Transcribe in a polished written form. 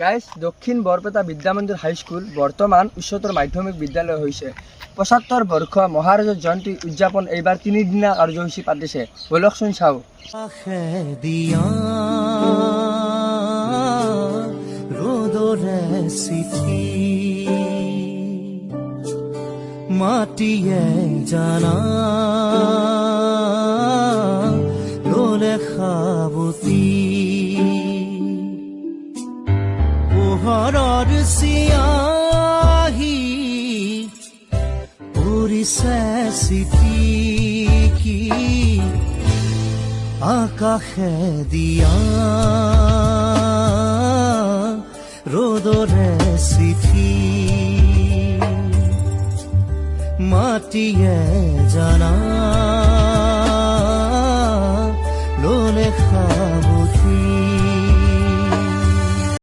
Guys দক্ষিণ Barpeta Vidyamandir high school বৰ্তমান উচ্চতৰ মাধ্যমিক বিদ্যালয় হৈছে ৭৫ বৰ্ষ মহাৰাজৰ জয়ন্তী উদযাপন এইবাৰ ৩ দিনীয়া কাৰ্যসূচী পাতিছে। বলকচোন চাওঁ। মাটিয়ে জানা ৰোলে খাবতি পোহৰৰ চিয়াহি পৰিছে চিঠি কি আকাশে দিয়া ৰ'দৰে চিঠি মাটিয়ে জানা